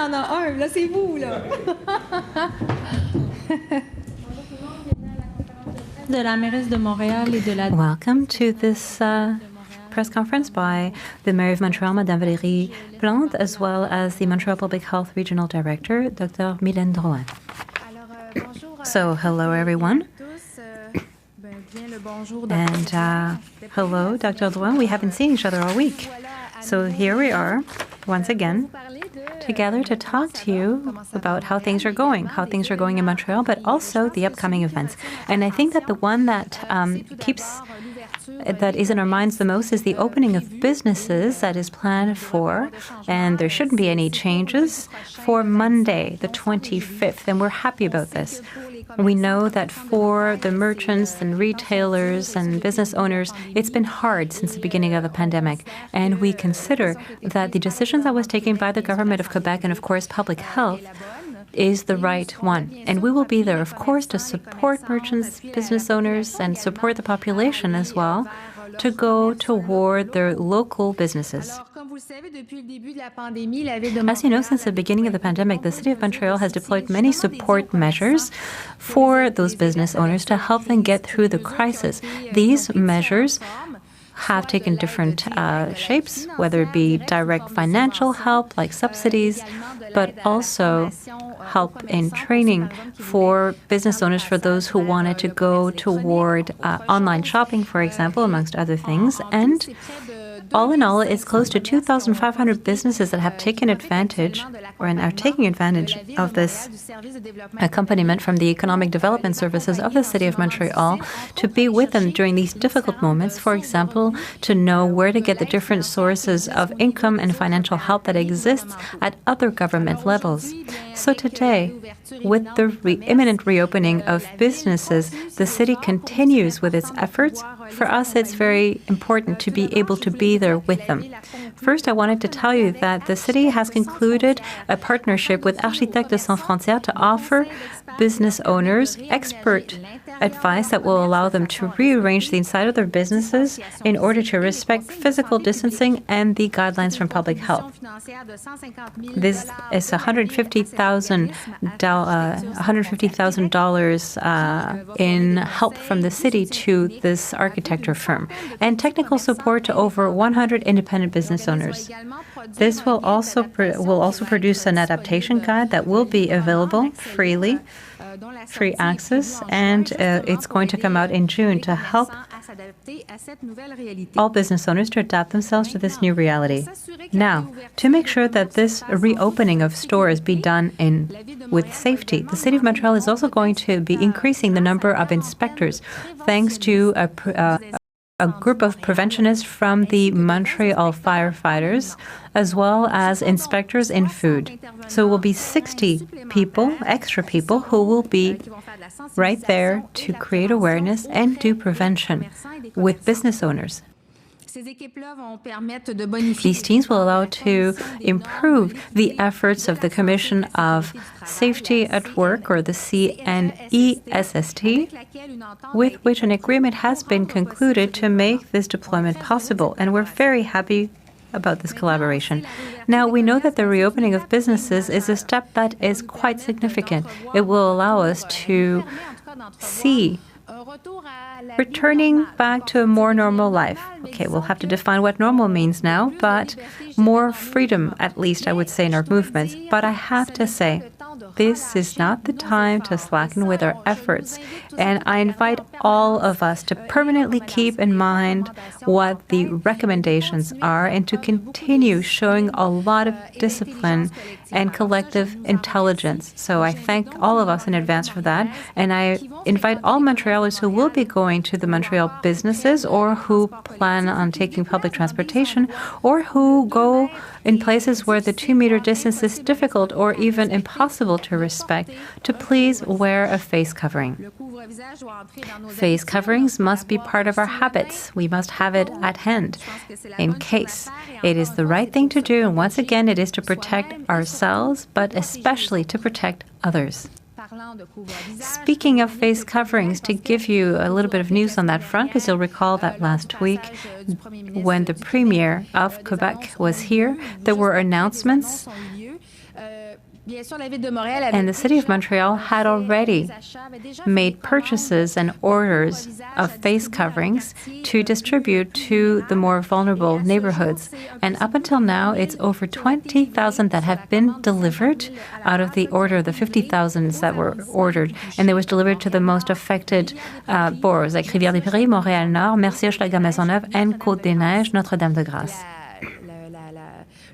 en a un. Là, c'est vous, là. Welcome to this press conference by the Mayor of Montreal, Madame Valérie Plante, as well as the Montreal Public Health Regional Director, Dr. Mylène Drouin. So, hello, everyone. And hello, Dr. Drouin. We haven't seen each other all week. So here we are, once again, together to talk to you about how things are going in Montreal, but also the upcoming events. And I think that the one that that is in our minds the most is the opening of businesses that is planned for, and there shouldn't be any changes, for Monday, the 25th, and we're happy about this. We know that for the merchants and retailers and business owners, it's been hard since the beginning of the pandemic, and we consider that the decisions that was taken by the government of Quebec and, of course, public health is the right one. And we will be there, of course, to support merchants, business owners, and support the population as well to go toward their local businesses. As you know, since the beginning of the pandemic, the City of Montreal has deployed many support measures for those business owners to help them get through the crisis. These measures have taken different shapes, whether it be direct financial help like subsidies, but also help in training for business owners, for those who wanted to go toward online shopping, for example, amongst other things. And all in all, it's close to 2,500 businesses that have taken advantage or are taking advantage of this accompaniment from the Economic Development Services of the City of Montreal to be with them during these difficult moments. For example, to know where to get the different sources of income and financial help that exists at other government levels. So today, with the imminent reopening of businesses, the city continues with its efforts. For us, it's very important to be able to be there with them. First, I wanted to tell you that the city has concluded a partnership with Architectes Sans Frontières to offer business owners expert advice that will allow them to rearrange the inside of their businesses in order to respect physical distancing and the guidelines from public health. This is $150,000 in help from the city to this architecture firm, and technical support to over 100 independent business owners. This will also produce an adaptation guide that will be available freely, free access, and it's going to come out in June to help all business owners to adapt themselves to this new reality. Now, to make sure that this reopening of stores be done with safety, the City of Montreal is also going to be increasing the number of inspectors thanks to a group of preventionists from the Montreal firefighters, as well as inspectors in food. So it will be 60 people, extra people, who will be right there to create awareness and do prevention with business owners. These teams will allow to improve the efforts of the Commission of Safety at Work, or the CNESST, with which an agreement has been concluded to make this deployment possible. And we're very happy about this collaboration. Now, we know that the reopening of businesses is a step that is quite significant. It will allow us to see returning back to a more normal life. Okay, we'll have to define what normal means now, but more freedom, at least I would say, in our movements. But I have to say, this is not the time to slacken with our efforts. And I invite all of us to permanently keep in mind what the recommendations are and to continue showing a lot of discipline and collective intelligence. So I thank all of us in advance for that. And I invite all Montrealers who will be going to the Montreal businesses, or who plan on taking public transportation, or who go in places where the 2-meter distance is difficult or even impossible to respect, to please wear a face covering. Face coverings must be part of our habits. We must have it at hand in case. It is the right thing to do, and once again, it is to protect ourselves, but especially to protect others. Speaking of face coverings, to give you a little bit of news on that front, because you'll recall that last week when the Premier of Quebec was here, there were announcements And the city of Montreal had already made purchases and orders of face coverings to distribute to the more vulnerable neighborhoods. And up until now, it's over 20,000 that have been delivered out of the order of the 50,000 that were ordered. And they was delivered to the most affected boroughs like Rivière-des-Prairies, Montréal-Nord, Mercier-Hochelaga-Maisonneuve, and Côte-des-Neiges, Notre-Dame-de-Grâce.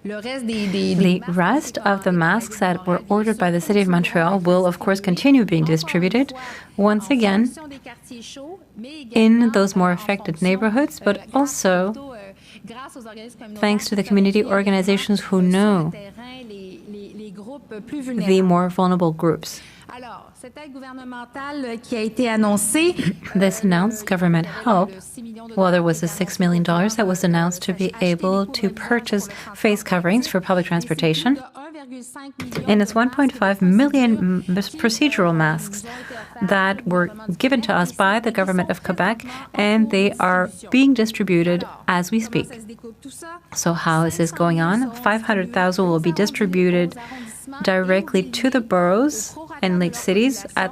The rest of the masks that were ordered by the City of Montreal will, of course, continue being distributed, once again, in those more affected neighborhoods, but also thanks to the community organizations who know the more vulnerable groups. This announced government help, well, there was a $6 million that was announced to be able to purchase face coverings for public transportation. And it's 1.5 million procedural masks that were given to us by the government of Quebec, and they are being distributed as we speak. So how is this going on? 500,000 will be distributed directly to the boroughs and lake cities at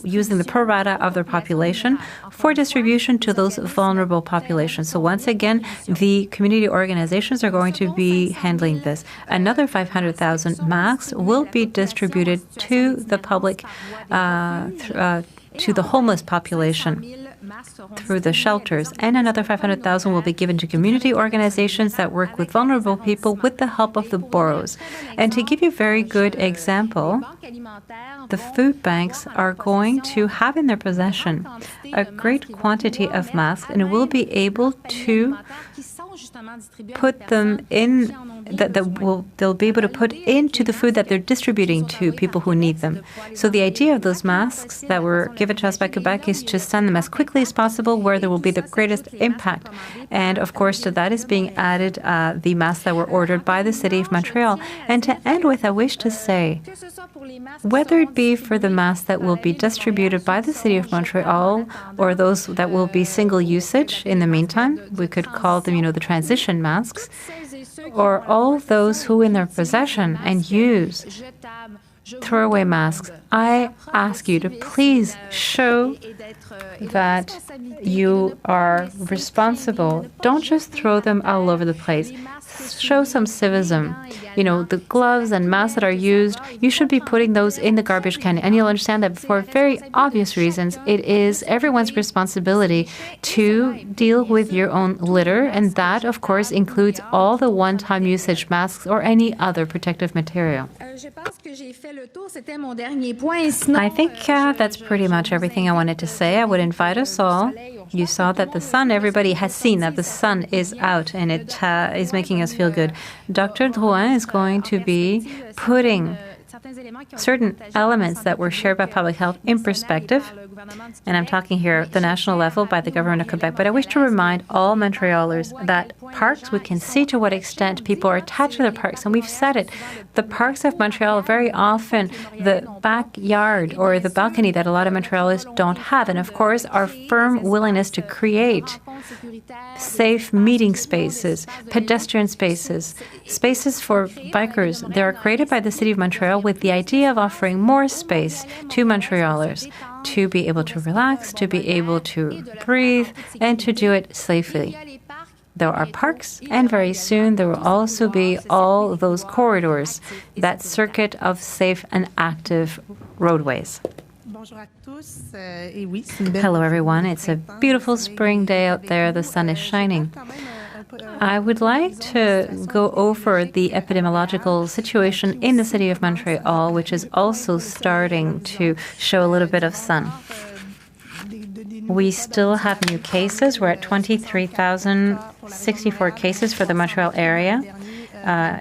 using the pro rata of their population for distribution to those vulnerable populations. So once again, the community organizations are going to be handling this. Another 500,000 masks will be distributed to the public, to the homeless population through the shelters, and another 500,000 will be given to community organizations that work with vulnerable people with the help of the boroughs. And to give you a very good example, the food banks are going to have in their possession a great quantity of masks and will be able to put them in, they'll be able to put into the food that they're distributing to people who need them. So the idea of those masks that were given to us by Quebec is to send them as quickly as possible where there will be the greatest impact. And of course, to that is being added the masks that were ordered by the City of Montreal. And to end with, I wish to say, whether it be for the masks that will be distributed by the City of Montreal or those that will be single usage in the meantime, we could call them, the transition masks, or all those who in their possession and use throwaway masks, I ask you to please show that you are responsible. Don't just throw them all over the place. Show some civism. The gloves and masks that are used, you should be putting those in the garbage can. And you'll understand that for very obvious reasons, it is everyone's responsibility to deal with your own litter. And that, of course, includes all the one-time usage masks or any other protective material. I think that's pretty much everything I wanted to say. I would invite us all. You saw that the sun, everybody has seen that the sun is out and it is making us feel good. Dr. Drouin is going to be putting certain elements that were shared by public health in perspective. And I'm talking here at the national level by the government of Quebec. But I wish to remind all Montrealers that parks, we can see to what extent people are attached to their parks. And we've said it. The parks of Montreal are very often the backyard or the balcony that a lot of Montrealers don't have. And of course, our firm willingness to create safe meeting spaces, pedestrian spaces, spaces for bikers, they are created by the City of Montreal with the idea of offering more space to Montrealers to be able to relax, to be able to breathe, and to do it safely. There are parks, and very soon there will also be all those corridors, that circuit of safe and active roadways. Hello, everyone. It's a beautiful spring day out there. The sun is shining. I would like to go over the epidemiological situation in the City of Montreal, which is also starting to show a little bit of sun. We still have new cases. We're at 23,064 cases for the Montreal area,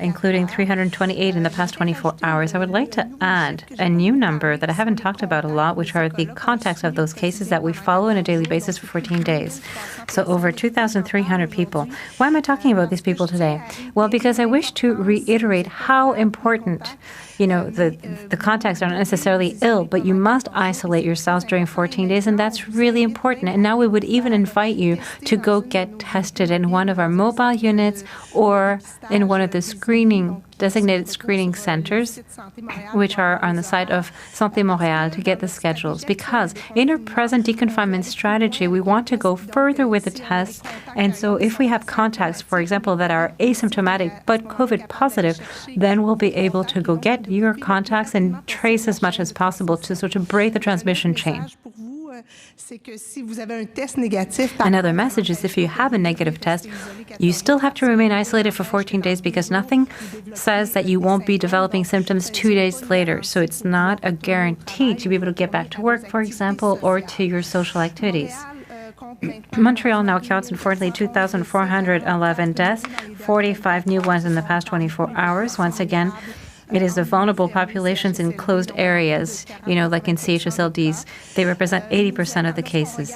including 328 in the past 24 hours. I would like to add a new number that I haven't talked about a lot, which are the contacts of those cases that we follow on a daily basis for 14 days. So over 2,300 people. Why am I talking about these people today? Well, because I wish to reiterate how important the contacts are not necessarily ill, but you must isolate yourselves during 14 days, and that's really important. And now we would even invite you to go get tested in one of our mobile units or in one of the designated screening centers, which are on the site of Santé Montréal, to get the schedules. Because in our present deconfinement strategy, we want to go further with the tests. And so if we have contacts, for example, that are asymptomatic but COVID positive, then we'll be able to go get your contacts and trace as much as possible to break the transmission chain. Another message is if you have a negative test, you still have to remain isolated for 14 days because nothing says that you won't be developing symptoms 2 days later. So it's not a guarantee to be able to get back to work, for example, or to your social activities. Montreal now counts, unfortunately, 2,411 deaths, 45 new ones in the past 24 hours. Once again, it is the vulnerable populations in closed areas, like in CHSLDs. They represent 80% of the cases.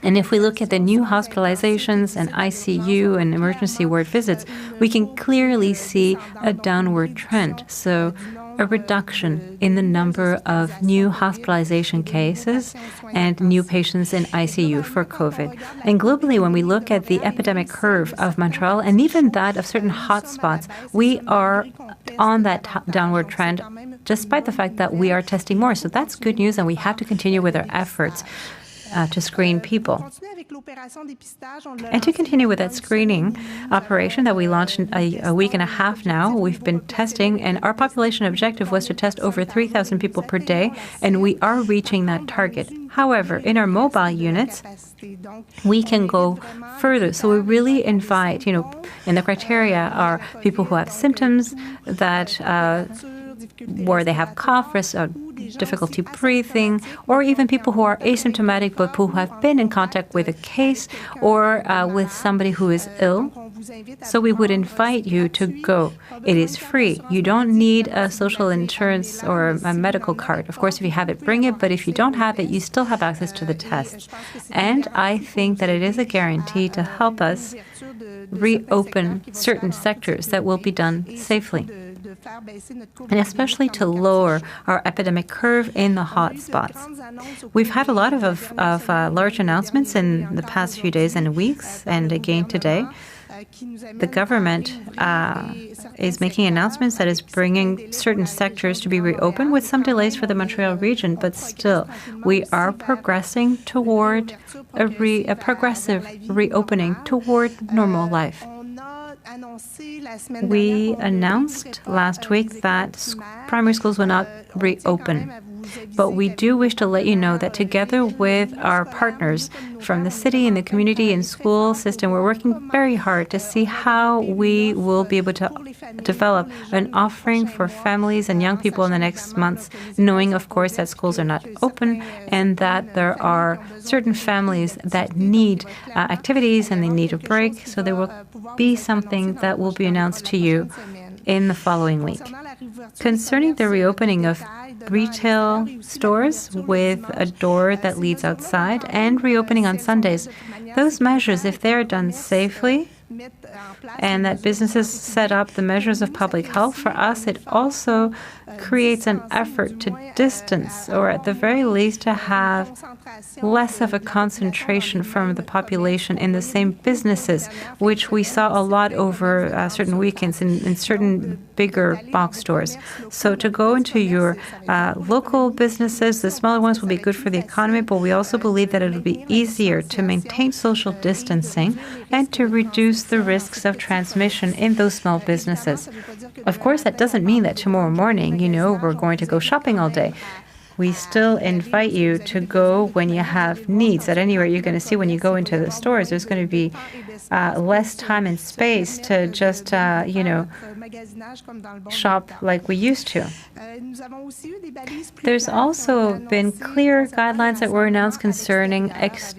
And if we look at the new hospitalizations and ICU and emergency ward visits, we can clearly see a downward trend. So a reduction in the number of new hospitalization cases and new patients in ICU for COVID. And globally, when we look at the epidemic curve of Montreal and even that of certain hotspots, we are on that downward trend, despite the fact that we are testing more. So that's good news, and we have to continue with our efforts to screen people. And to continue with that screening operation that we launched a week and a half now, we've been testing, and our population objective was to test over 3,000 people per day, and we are reaching that target. However, in our mobile units, we can go further. So we really invite, and the criteria are people who have symptoms that where they have cough, difficulty breathing, or even people who are asymptomatic but who have been in contact with a case or with somebody who is ill. So we would invite you to go. It is free. You don't need a social insurance or a medical card. Of course, if you have it, bring it. But if you don't have it, you still have access to the tests. And I think that it is a guarantee to help us reopen certain sectors that will be done safely, and especially to lower our epidemic curve in the hot spots. We've had a lot of large announcements in the past few days and weeks, and again today. The government is making announcements that is bringing certain sectors to be reopened with some delays for the Montreal region, but still we are progressing toward a progressive reopening toward normal life. We announced last week that primary schools will not reopen. But we do wish to let you know that together with our partners from the city and the community and school system, we're working very hard to see how we will be able to develop an offering for families and young people in the next months, knowing, of course, that schools are not open and that there are certain families that need activities and they need a break. So there will be something that will be announced to you in the following week. Concerning the reopening of retail stores with a door that leads outside and reopening on Sundays, those measures, if they're done safely and that businesses set up the measures of public health, for us it also creates an effort to distance, or at the very least to have less of a concentration from the population in the same businesses, which we saw a lot over certain weekends in certain bigger box stores. So to go into your local businesses, the smaller ones will be good for the economy, but we also believe that it will be easier to maintain social distancing and to reduce the risks of transmission in those small businesses. Of course, that doesn't mean that tomorrow morning, we're going to go shopping all day. We still invite you to go when you have needs. At any rate, you're going to see when you go into the stores, there's going to be less time and space to just, shop like we used to. There's also been clear guidelines that were announced concerning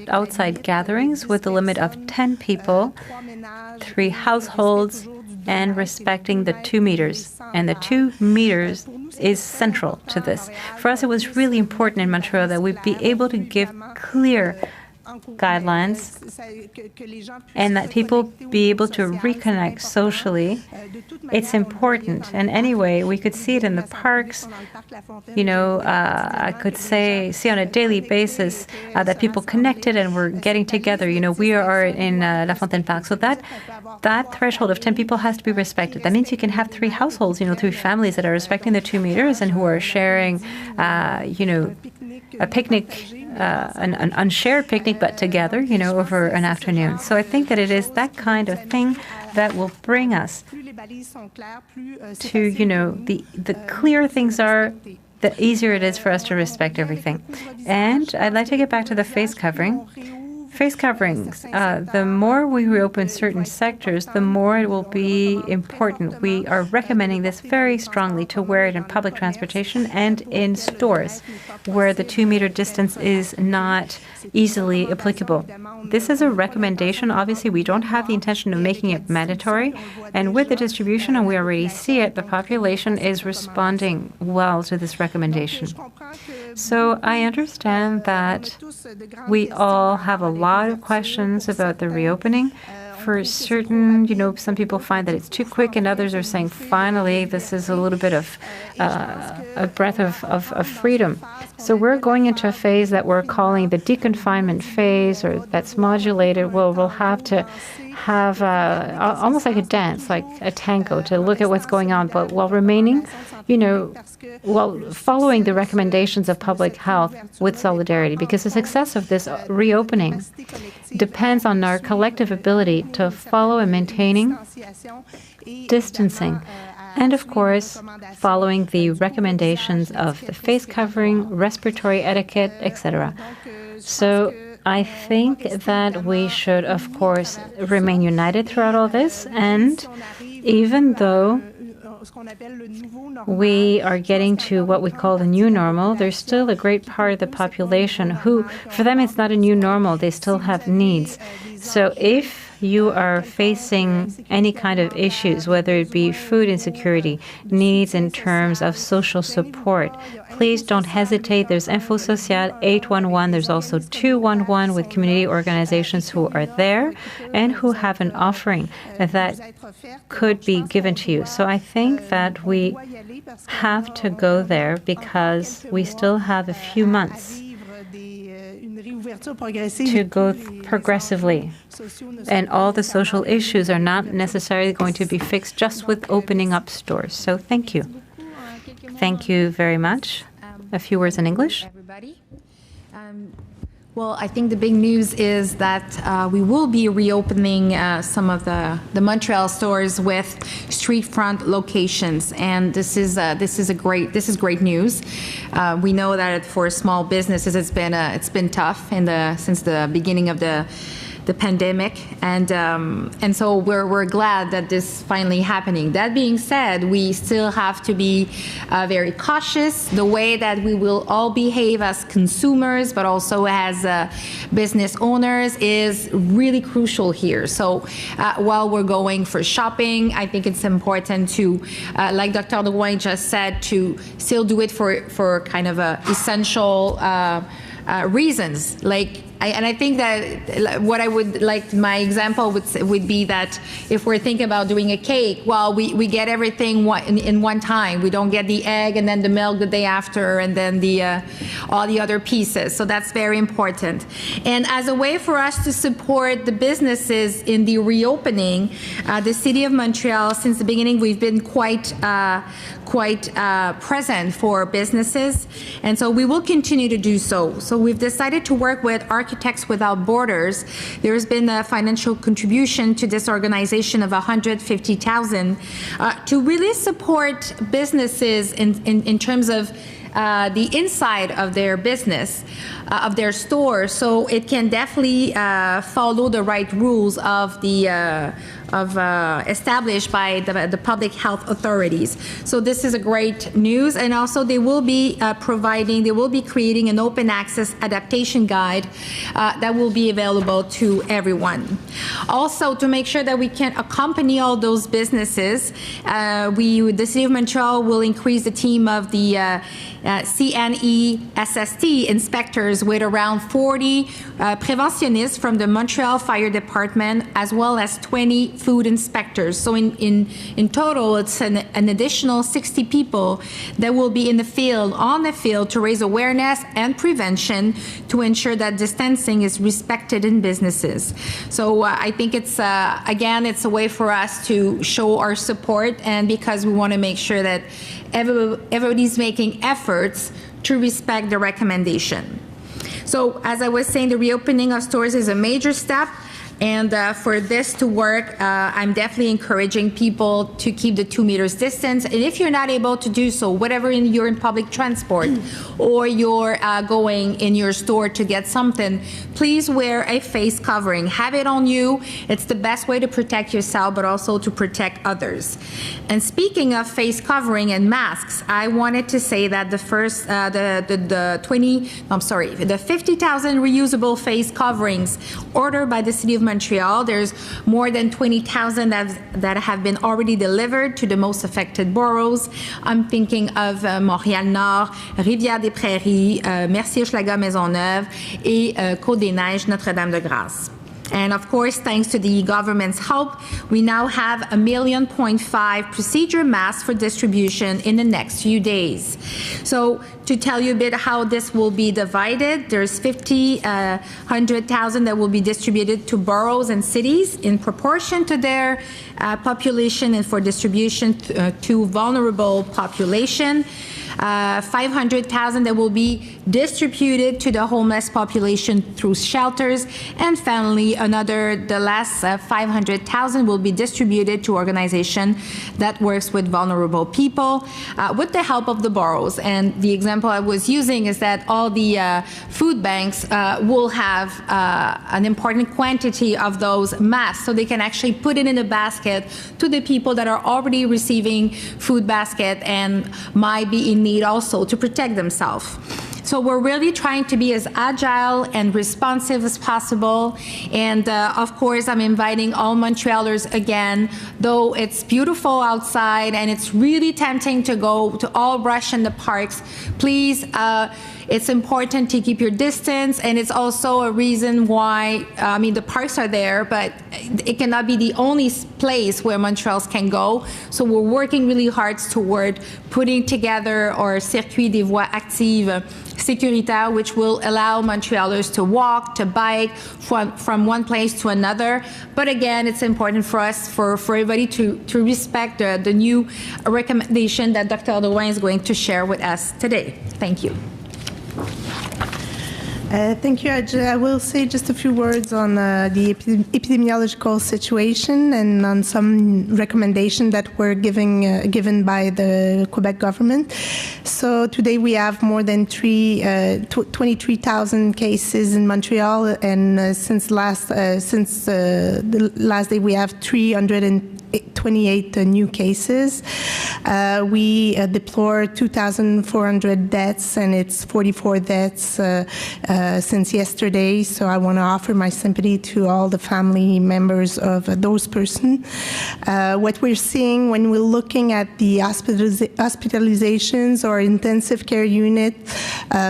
outside gatherings with a limit of 10 people, 3 households, and respecting the 2 meters. And the 2 meters is central to this. For us, it was really important in Montreal that we'd be able to give clear guidelines and that people be able to reconnect socially, it's important. And anyway, we could see it in the parks. I could see on a daily basis that people connected and were getting together. We are in La Fontaine Park. So that threshold of 10 people has to be respected. That means you can have 3 households, 3 families that are respecting the 2 meters and who are sharing, a picnic, an unshared picnic, but together, over an afternoon. So I think that it is that kind of thing that will bring us to, the clearer things are, the easier it is for us to respect everything. And I'd like to get back to the face covering. Face coverings, the more we reopen certain sectors, the more it will be important. We are recommending this very strongly to wear it in public transportation and in stores where the 2-meter distance is not easily applicable. This is a recommendation. Obviously, we don't have the intention of making it mandatory. And with the distribution, and we already see it, the population is responding well to this recommendation. So I understand that we all have a lot of questions about the reopening. For certain, some people find that it's too quick, and others are saying, finally, this is a little bit of a breath of freedom. So we're going into a phase that we're calling the deconfinement phase, or that's modulated. Well, we'll have to have almost like a dance, like a tango, to look at what's going on, but while remaining, while following the recommendations of public health with solidarity, because the success of this reopening depends on our collective ability to follow and maintaining distancing, and of course, following the recommendations of the face covering, respiratory etiquette, etc. So I think that we should, of course, remain united throughout all this, and even though we are getting to what we call the new normal, there's still a great part of the population who, for them, it's not a new normal. They still have needs. So if you are facing any kind of issues, whether it be food insecurity, needs in terms of social support, please don't hesitate. There's Info Social 811. There's also 211 with community organizations who are there and who have an offering that could be given to you. So I think that we have to go there because we still have a few months to go progressively. And all the social issues are not necessarily going to be fixed just with opening up stores. So thank you. Thank you very much. A few words in English. Everybody. Well, I think the big news is that we will be reopening some of the Montreal stores with street front locations, and this is great news. We know that for small businesses it's been tough since the beginning of the pandemic, and so we're glad that this finally happening. That being said, we still have to be very cautious. The way that we will all behave as consumers, but also as business owners, is really crucial here. So while we're going for shopping, I think it's important to, like Dr. Drouin just said, to still do it for kind of essential reasons. And I think that what I would like, my example would be that if we're thinking about doing a cake, well, we get everything in one time. We don't get the egg and then the milk the day after and then all the other pieces. So that's very important. And as a way for us to support the businesses in the reopening, the City of Montreal, since the beginning, we've been quite present for businesses, and so we will continue to do so. So we've decided to work with Architects Without Borders. There's been a financial contribution to this organization of $150,000 to really support businesses in terms of the inside of their business, of their store, so it can definitely follow the right rules of the established by the public health authorities. So this is a great news, and also they will be creating an open access adaptation guide that will be available to everyone. Also, to make sure that we can accompany all those businesses, the City of Montreal will increase the team of the CNESST inspectors with around 40 preventionists from the Montreal Fire Department, as well as 20 food inspectors. So in total, it's an additional 60 people that will be on the field to raise awareness and prevention to ensure that distancing is respected in businesses. So I think it's, again, it's a way for us to show our support, and because we want to make sure that everybody's making efforts to respect the recommendation. So as I was saying, the reopening of stores is a major step. And for this to work, I'm definitely encouraging people to keep the 2 meters distance. And if you're not able to do so, whatever you're in public transport or you're going in your store to get something, please wear a face covering. Have it on you. It's the best way to protect yourself, but also to protect others. And speaking of face covering and masks, I wanted to say that the 50,000 reusable face coverings ordered by the City of Montreal. There's more than 20,000 that have been already delivered to the most affected boroughs. I'm thinking of Montréal-Nord, Rivière-des-Prairies, Mercier-Hochelaga-Maisonneuve, et Côte-des-Neiges, Notre-Dame-de-Grâce. And of course, thanks to the government's help, we now have 1.5 million procedure masks for distribution in the next few days. So to tell you a bit how this will be divided, there's 100,000 that will be distributed to boroughs and cities in proportion to their population and for distribution to vulnerable population. 500,000 that will be distributed to the homeless population through shelters, and finally the last 500,000 will be distributed to organizations that works with vulnerable people with the help of the boroughs. And the example I was using is that all the food banks will have an important quantity of those masks, so they can actually put it in a basket to the people that are already receiving food basket and might be in need also to protect themselves. So we're really trying to be as agile and responsive as possible. And of course, I'm inviting all Montrealers again, though it's beautiful outside and it's really tempting to go to all rush in the parks. Please, it's important to keep your distance, and it's also a reason why, the parks are there, but it cannot be the only place where Montrealers can go. So we're working really hard toward putting together our circuit des voies actives sécuritaires, which will allow Montrealers to walk, to bike from one place to another. But again, it's important for us, for everybody to respect the new recommendation that Dr. Drouin is going to share with us today. Thank you. Thank you. I will say just a few words on the epidemiological situation and on some recommendations that were given by the Quebec government. So today we have more than 23,000 cases in Montreal, and since the last day we have 328 new cases. We deplore 2,400 deaths, and it's 44 deaths since yesterday. So I want to offer my sympathy to all the family members of those persons. What we're seeing when we're looking at the hospitalizations or intensive care unit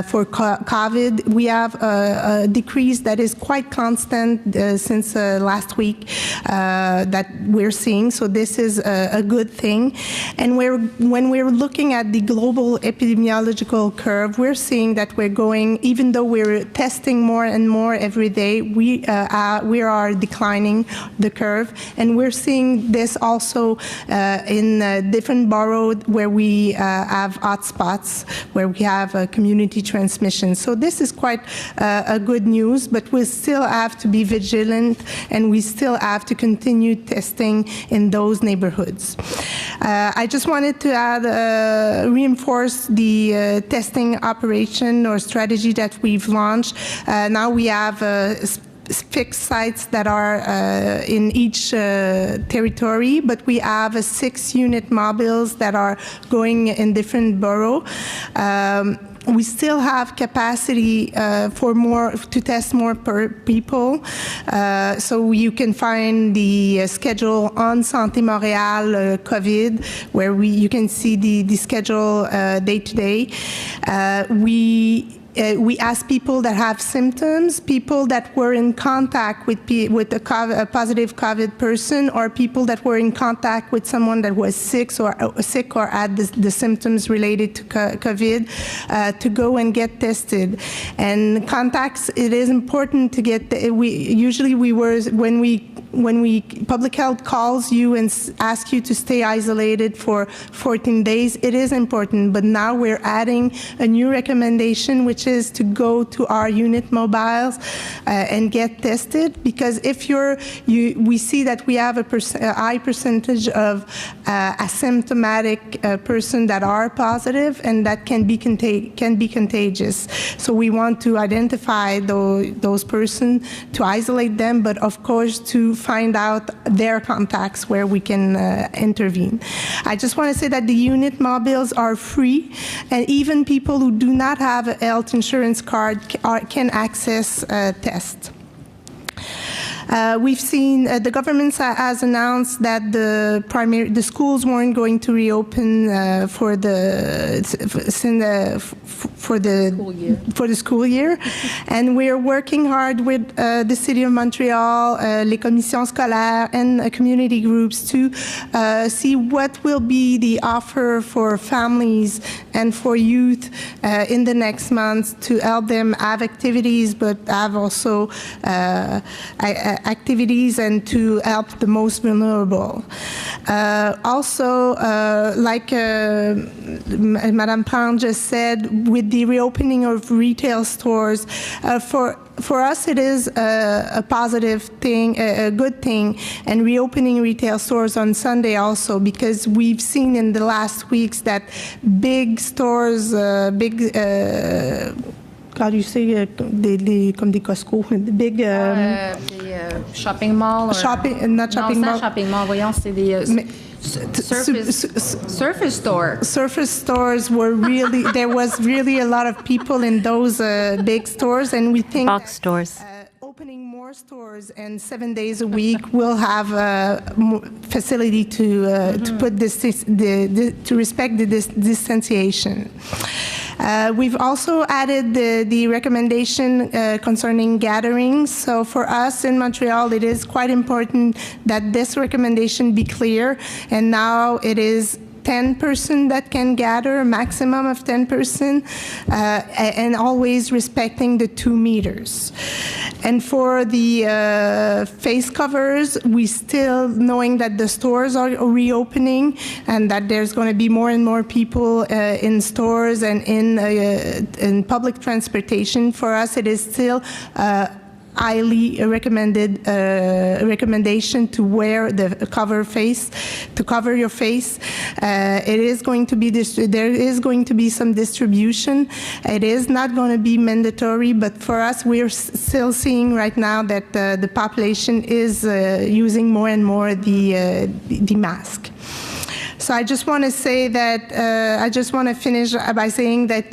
for COVID, we have a decrease that is quite constant since last week that we're seeing. So this is a good thing. And when we're looking at the global epidemiological curve, we're seeing that we're going, even though we're testing more and more every day, we are declining the curve. And we're seeing this also in different boroughs where we have hotspots, where we have community transmission. So this is quite a good news, but we still have to be vigilant, and we still have to continue testing in those neighborhoods. I just wanted to add, reinforce the testing operation or strategy that we've launched. Now we have fixed sites that are in each territory, but we have 6 unit mobiles that are going in different boroughs. we still have capacity to test more per people. So you can find the schedule on Santé Montréal COVID, where you can see the schedule day to day. We ask people that have symptoms, people that were in contact with a positive COVID person, or people that were in contact with someone that was sick or had the symptoms related to COVID, to go and get tested. And contacts, it is important to get. When public health calls you and asks you to stay isolated for 14 days, it is important. But now we're adding a new recommendation, which is to go to our unit mobiles and get tested. Because if we see that we have a high percentage of asymptomatic person that are positive, and that can be contagious. So we want to identify those persons, to isolate them, but of course to find out their contacts where we can intervene. I just want to say that the unit mobiles are free, and even people who do not have a health insurance card can access tests. We've seen the government has announced that the schools weren't going to reopen for the school year, and we're working hard with the City of Montreal, les commissions scolaires, and community groups to see what will be the offer for families and for youth in the next months, to help them have activities, but have also activities, and to help the most vulnerable. Also, like Madame Plante just said, with the reopening of retail stores, for us it is a positive thing, a good thing, and reopening retail stores on Sunday also, because we've seen in the last weeks that big stores, how do you say, comme des Costco, the big shopping mall, or not shopping mall. Shopping mall. Voyons, c'est des surface stores. Surface stores were really, there was really a lot of people in those big stores, and we think box stores. Opening more stores and 7 days a week will have a facility to put to respect the distanciation. We've also added the recommendation concerning gatherings. So for us in Montreal, it is quite important that this recommendation be clear. And now it is 10 person that can gather, a maximum of 10 person, and always respecting the 2 meters. And for the face covers, we still, knowing that the stores are reopening and that there's going to be more and more people in stores and in public transportation, for us it is still highly recommended recommendation to wear the cover your face. It is going to be there is going to be some distribution. It is not going to be mandatory, but for us, we're still seeing right now that the population is using more and more the mask. So I just want to say that, I just want to finish by saying that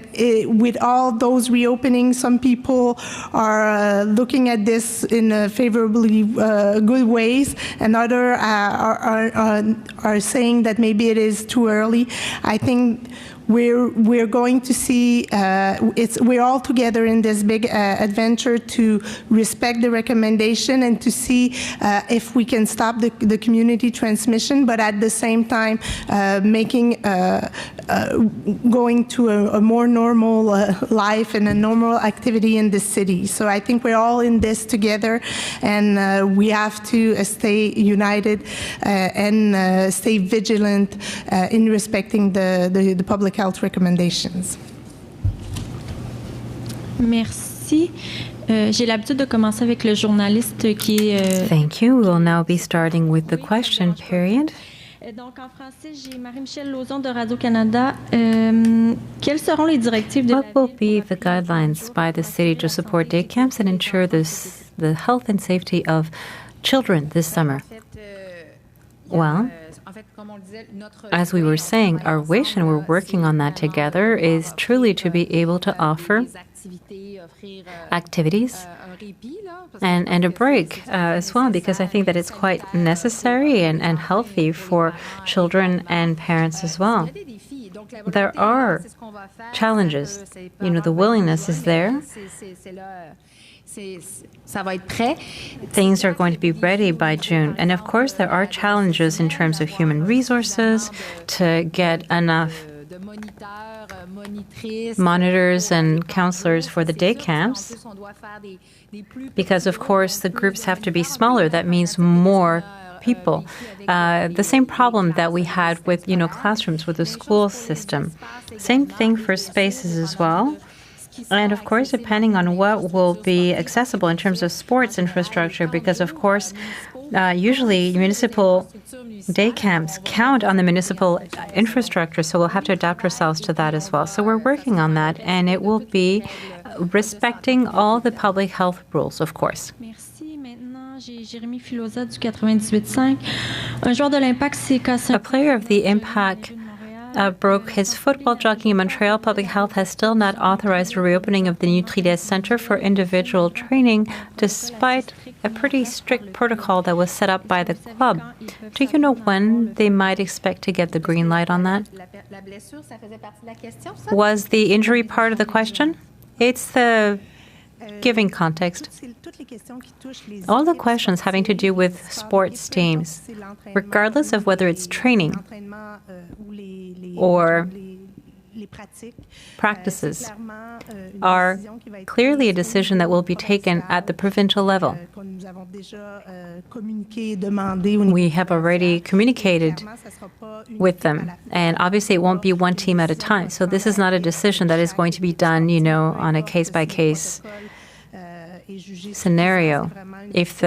with all those reopenings, some people are looking at this in favorably good ways, and others are saying that maybe it is too early. I think we're going to see, we're all together in this big adventure to respect the recommendation and to see if we can stop the community transmission, but at the same time making, going to a more normal life and a normal activity in the city. So I think we're all in this together, and we have to stay united and stay vigilant in respecting the public health recommendations. Merci. J'ai l'habitude de commencer avec le journaliste qui est... Thank you. We will now be starting with the question period. Donc, en français, j'ai Marie-Michel Lauzon de Radio-Canada. Quelles seront les directives de... What will be the guidelines by the city to support day camps and ensure the health and safety of children this summer? Well, As we were saying, our wish, and we're working on that together, is truly to be able to offer activities and a break as well, because I think that it's quite necessary and healthy for children and parents as well. There are challenges. The willingness is there. Things are going to be ready by June. And of course, there are challenges in terms of human resources to get enough monitors and counselors for the day camps, because of course the groups have to be smaller. That means more people. The same problem that we had with classrooms, with the school system. Same thing for spaces as well. And of course, depending on what will be accessible in terms of sports infrastructure, because of course, usually municipal day camps count on the municipal infrastructure, so we'll have to adapt ourselves to that as well. So we're working on that, and it will be respecting all the public health rules, of course. A player of the Impact broke his football jogging in Montreal. Public Health has still not authorized the reopening of the Nutrides Center for individual training, despite a pretty strict protocol that was set up by the club. Do you know when they might expect to get the green light on that? Was the injury part of the question? It's the giving context. All the questions having to do with sports teams, regardless of whether it's training or practices, are clearly a decision that will be taken at the provincial level. We have already communicated with them, and obviously it won't be one team at a time. So this is not a decision that is going to be done, on a case-by-case scenario. If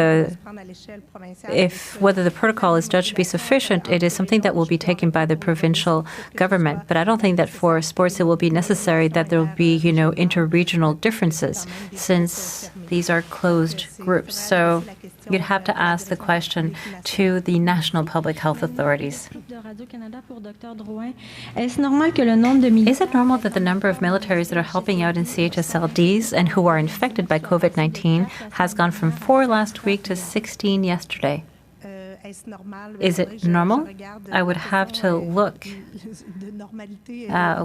whether the protocol is judged to be sufficient, it is something that will be taken by the provincial government. But I don't think that for sports it will be necessary that there will be, interregional differences, since these are closed groups. So you'd have to ask the question to the national public health authorities. Is it normal that the number of militaries that are helping out in CHSLDs and who are infected by COVID-19 has gone from 4 last week to 16 yesterday? Is it normal? I would have to look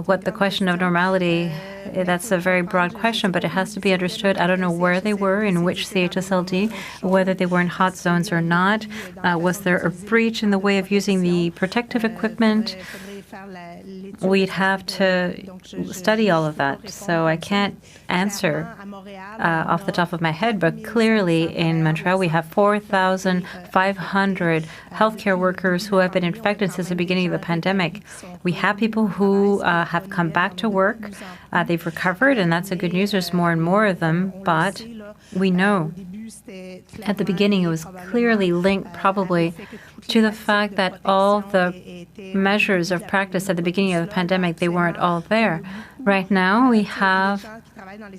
what the question of normality, that's a very broad question, but it has to be understood. I don't know where they were, in which CHSLD, whether they were in hot zones or not. Was there a breach in the way of using the protective equipment? We'd have to study all of that. So I can't answer off the top of my head, but clearly in Montreal we have 4,500 healthcare workers who have been infected since the beginning of the pandemic. We have people who have come back to work. They've recovered, and that's a good news. There's more and more of them, but we know at the beginning it was clearly linked probably to the fact that all the measures of practice at the beginning of the pandemic, they weren't all there. Right now we have,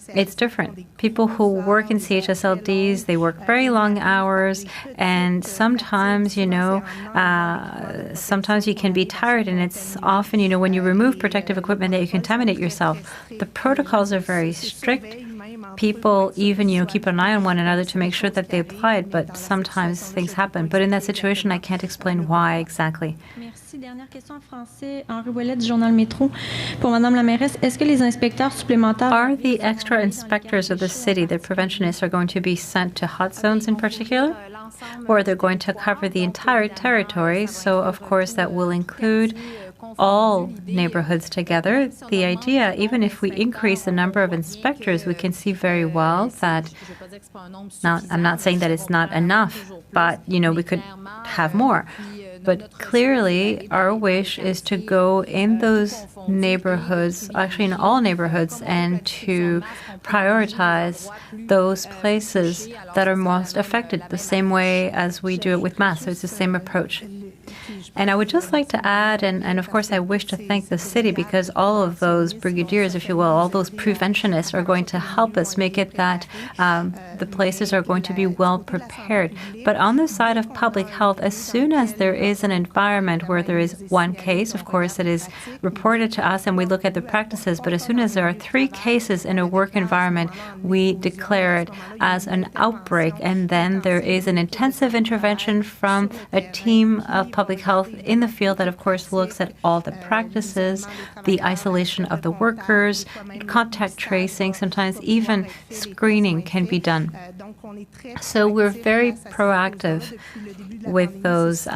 it's different. People who work in CHSLDs, they work very long hours, and sometimes, sometimes you can be tired, and it's often, when you remove protective equipment that you contaminate yourself. The protocols are very strict. People even, keep an eye on one another to make sure that they apply it, but sometimes things happen. But in that situation, I can't explain why exactly. Merci. Dernière question en français, Henri Ouellet du Journal Métro. Pour Madame la mairesse, est-ce que les inspecteurs supplémentaires... Are the extra inspectors of the city, the preventionists, are going to be sent to hot zones in particular? Or they're going to cover the entire territory? So, of course, that will include all neighborhoods together. The idea, even if we increase the number of inspectors, we can see very well that, now, I'm not saying that it's not enough, but, we could have more. But clearly, our wish is to go in those neighborhoods, actually in all neighborhoods, and to prioritize those places that are most affected, the same way as we do it with masks. So it's the same approach. And I would just like to add, and of course I wish to thank the city, because all of those brigadiers, if you will, all those preventionists are going to help us make it that the places are going to be well prepared. But on the side of public health, as soon as there is an environment where there is one case, of course it is reported to us and we look at the practices, but as soon as there are 3 cases in a work environment, we declare it as an outbreak, and then there is an intensive intervention from a team of public health in the field that of course looks at all the practices, the isolation of the workers, contact tracing, sometimes even screening can be done. So we're very proactive with those.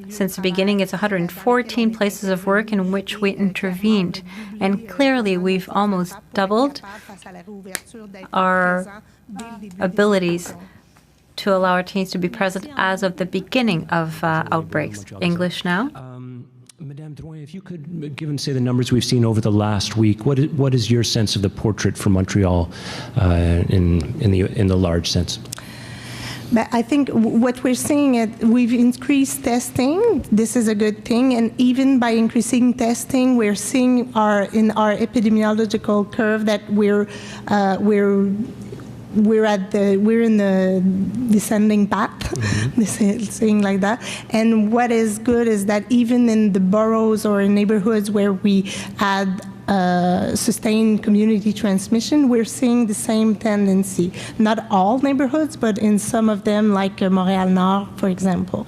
Since the beginning, it's 114 places of work in which we intervened. And clearly, we've almost doubled our abilities to allow our teams to be present as of the beginning of outbreaks. English now. Madame Drouin, if you could give and say the numbers we've seen over the last week, what is your sense of the portrait for Montreal in the large sense? But I think what we're seeing is we've increased testing. This is a good thing, and even by increasing testing, we're seeing in our epidemiological curve that we're in the descending path, saying like that. And what is good is that even in the boroughs or in neighborhoods where we had sustained community transmission, we're seeing the same tendency. Not all neighborhoods, but in some of them, like Montreal Nord, for example.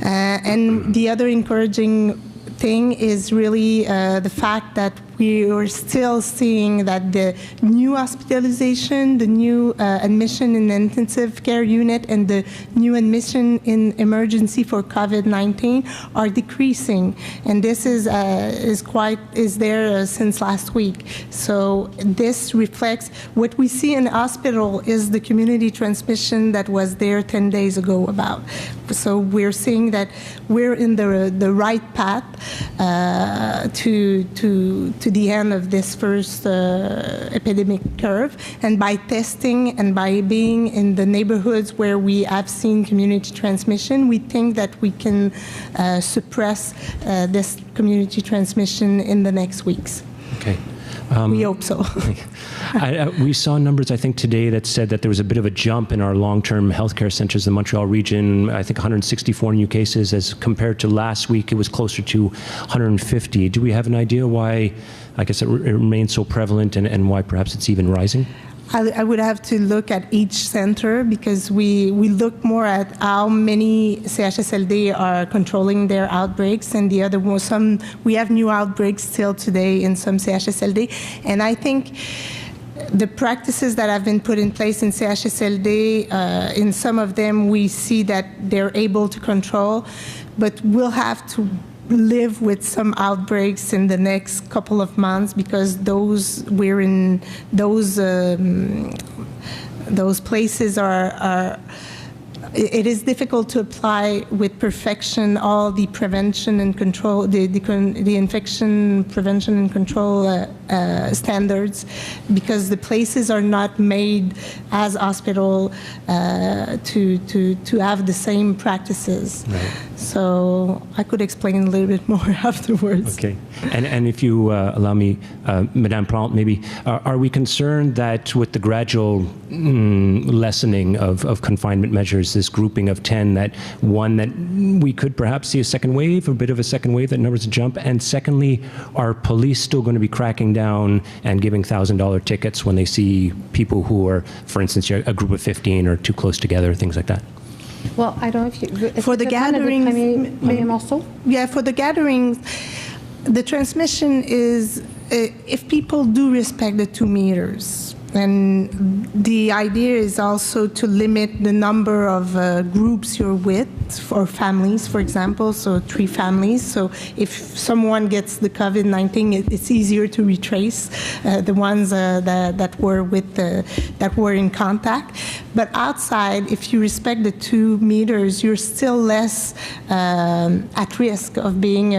And the other encouraging thing is really the fact that we are still seeing that the new hospitalization, the new admission in intensive care unit, and the new admission in emergency for COVID-19 are decreasing, and this is there since last week. So this reflects what we see in the hospital is the community transmission that was there 10 days ago about. So we're seeing that we're in the right path to the end of this first epidemic curve, and by testing and by being in the neighborhoods where we have seen community transmission, we think that we can suppress this community transmission in the next weeks. Okay. We hope so. We saw numbers, I think, today that said that there was a bit of a jump in our long-term healthcare centers in the Montreal region. I think 164 new cases, as compared to last week, it was closer to 150. Do we have an idea why, I guess, it remains so prevalent and why perhaps it's even rising? I would have to look at each center because we look more at how many CHSLD are controlling their outbreaks, and the other one, we have new outbreaks still today in some CHSLD, and I think the practices that have been put in place in CHSLD, in some of them we see that they're able to control, but we'll have to live with some outbreaks in the next couple of months because those places are it is difficult to apply with perfection all the prevention and control, the infection prevention and control standards, because the places are not made as hospital to have the same practices. Right. So I could explain a little bit more afterwards. Okay. And if you allow me, Madame Plante, maybe, are we concerned that with the gradual lessening of confinement measures, this grouping of 10, that we could perhaps see a second wave, a bit of a second wave, that numbers jump? And secondly, are police still going to be cracking down and giving $1,000 tickets when they see people who are, for instance, a group of 15 or too close together, things like that? Well, I don't know if you... For the gatherings... Yeah, for the gatherings, the transmission is, if people do respect the 2 meters, and the idea is also to limit the number of groups you're with, or families, for example, so 3 families. So if someone gets the COVID-19, it's easier to retrace the ones that were in contact. But outside, if you respect the 2 meters, you're still less at risk of being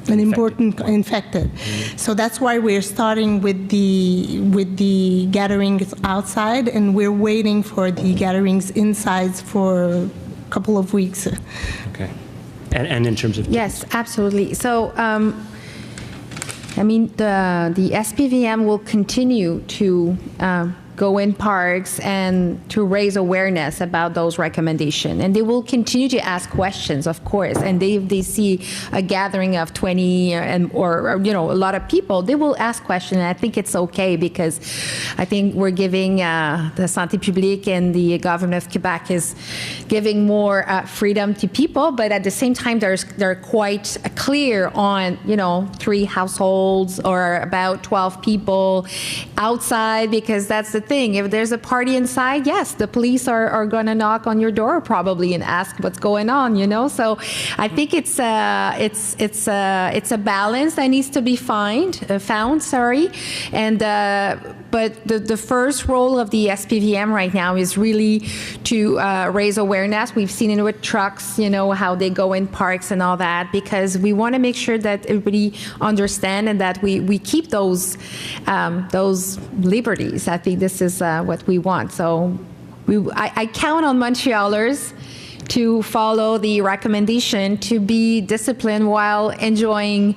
an important infected. So that's why we're starting with the gatherings outside, and we're waiting for the gatherings inside for couple of weeks. Okay. And in terms of... Yes, absolutely. So, I mean, the SPVM will continue to go in parks and to raise awareness about those recommendations. And they will continue to ask questions, of course. And they see a gathering of 20 or you know, a lot of people, they will ask questions. And I think it's okay because I think we're giving the Santé Publique and the government of Quebec is giving more freedom to people. But at the same time, they're quite clear on, you know, 3 households or about 12 people outside, because that's the thing. If there's a party inside, yes, the police are going to knock on your door probably and ask what's going on, you know. So I think it's a balance that needs to be found. And but the first role of the SPVM right now is really to raise awareness. We've seen it with trucks, you know, how they go in parks and all that, because we want to make sure that everybody understand and that we keep those liberties. I think this is what we want. So I count on Montrealers to follow the recommendation to be disciplined while enjoying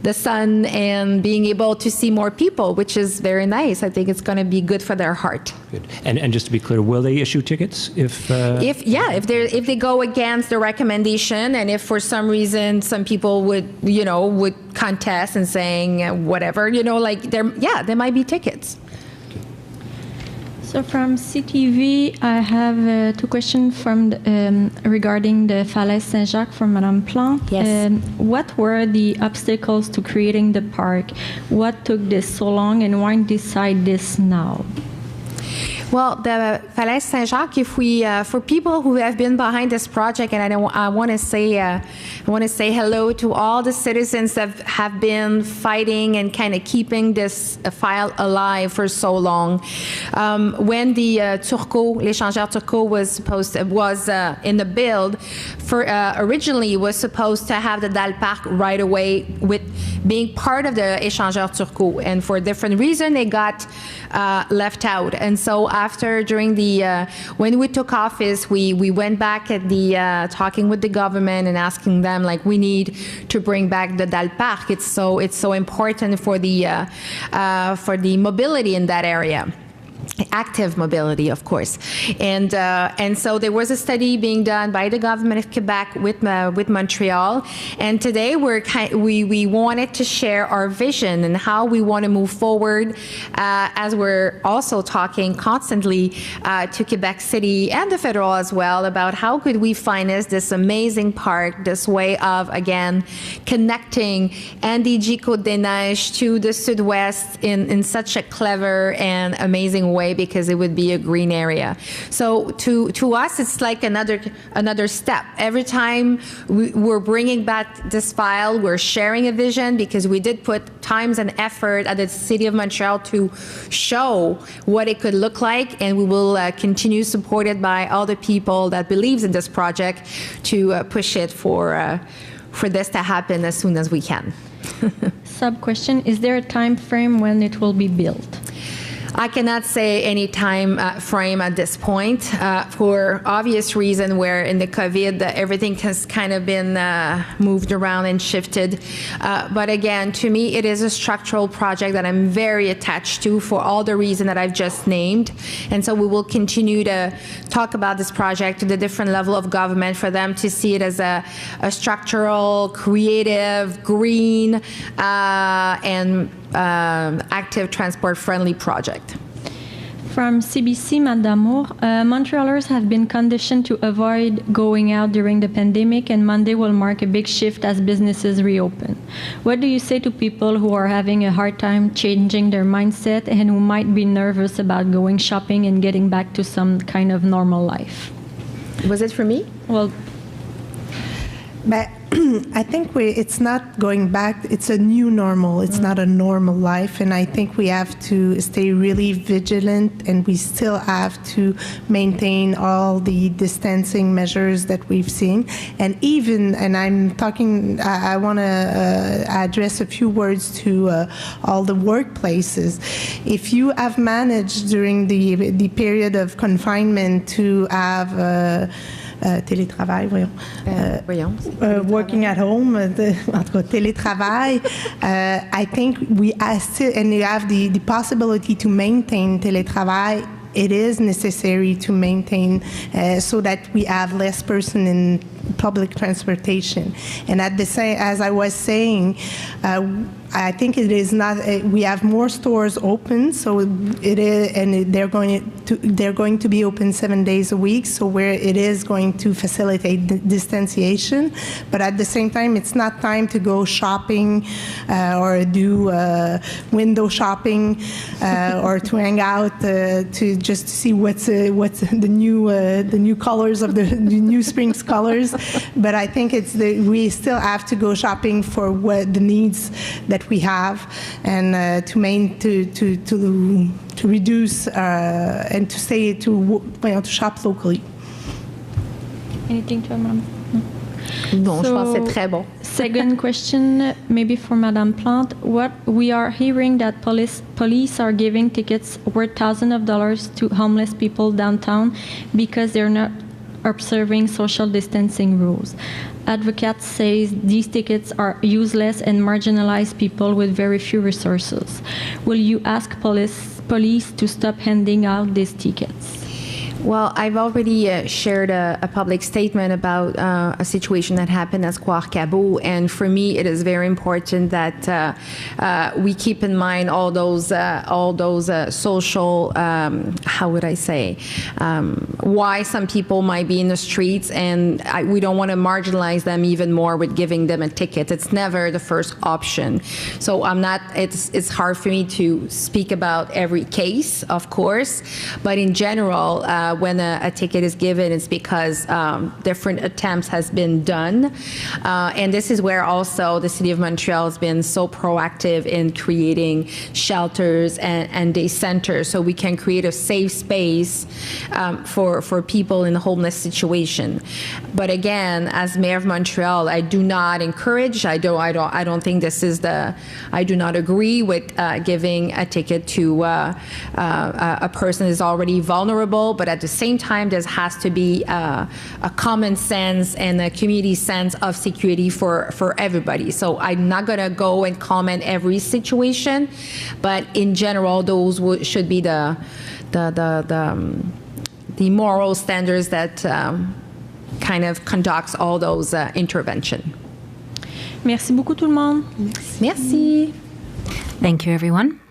the sun and being able to see more people, which is very nice. I think it's going to be good for their heart. Good. And just to be clear, will they issue tickets if they go against the recommendation, and if for some reason some people would contest and saying whatever, you know, like there might be tickets. So from CTV, I have 2 questions from regarding the Falaise Saint-Jacques from Madame Plante. Yes. What were the obstacles to creating the park? What took this so long, and why decide this now? Well, the Falaise Saint-Jacques, if we for people who have been behind this project, and I want to say hello to all the citizens that have been fighting and kind of keeping this file alive for so long. When the l'échangeur Turcot was in the build, originally was supposed to have the Dalle Parc right away with being part of the échangeur Turcot, and for different reasons they got left out. And so during the when we took office, we went back at the talking with the government and asking them, like, we need to bring back the Dalle Parc. It's so important for the mobility in that area. Active mobility, of course, and so there was a study being done by the government of Quebec with Montreal, and today we wanted to share our vision and how we want to move forward, as we're also talking constantly to Quebec City and the federal as well about how could we finance this amazing park, this way of again connecting NDG Côte des Neiges to the Sud-West in such a clever and amazing way, because it would be a green area. So to us, it's like another step. Every time we're bringing back this file, we're sharing a vision, because we did put times and effort at the City of Montreal to show what it could look like, and we will continue supported by all the people that believes in this project to push it for this to happen as soon as we can. Sub-question, is there a time frame when it will be built? I cannot say any time frame at this point for obvious reason, where in the COVID everything has kind of been moved around and shifted. But again, to me, it is a structural project that I'm very attached to for all the reasons that I've just named. And so we will continue to talk about this project to the different level of government for them to see it as a structural, creative, green, and active transport-friendly project. From CBC, Madamour, Montrealers have been conditioned to avoid going out during the pandemic, and Monday will mark a big shift as businesses reopen. What do you say to people who are having a hard time changing their mindset and who might be nervous about going shopping and getting back to some kind of normal life? Was it for me? Well, but I think it's not going back. It's a new normal. It's not a normal life. And I think we have to stay really vigilant, and we still have to maintain all the distancing measures that we've seen. And I'm talking, I want to address a few words to all the workplaces. If you have managed during the period of confinement to have télétravail, voyons. Working At home, en tout cas, télétravail. I think we are still, and you have the possibility to maintain télétravail. It is necessary to maintain so that we have less person in public transportation. And at the same, as I was saying, I think it is not. We have more stores open, so it is, and they're going to be open 7 days a week. So where it is going to facilitate distanciation, but at the same time, it's not time to go shopping or do window shopping or to hang out to just see what's the new colors of the new spring's colors. But I think we still have to go shopping for what the needs that we have, and to reduce and to stay to shop locally. Anything to add, Madame? Non, je pense que c'est très bon. Second question, maybe for Madame Plante. What we are hearing that police are giving tickets worth thousands of dollars to homeless people downtown because they're not observing social distancing rules. Advocates say these tickets are useless and marginalize people with very few resources. Will you ask police to stop handing out these tickets? Well, I've already shared a public statement about a situation that happened at Square Cabot, and for me, it is very important that we keep in mind all those social, how would I say, why some people might be in the streets, and we don't want to marginalize them even more with giving them a ticket. It's never the first option. So it's hard for me to speak about every case, of course, but in general, when a ticket is given, it's because different attempts has been done. And this is where also the City of Montreal has been so proactive in creating shelters and day centers so we can create a safe space for people in a homeless situation. But again, as Mayor of Montreal, I do not encourage, I don't think this is I do not agree with giving a ticket to a person who is already vulnerable, but at the same time, there has to be a common sense and a community sense of security for everybody. So I'm not going to go and comment every situation, but in general, those should be the moral standards that kind of conducts all those interventions. Merci beaucoup tout le monde. Merci. Thank you, everyone.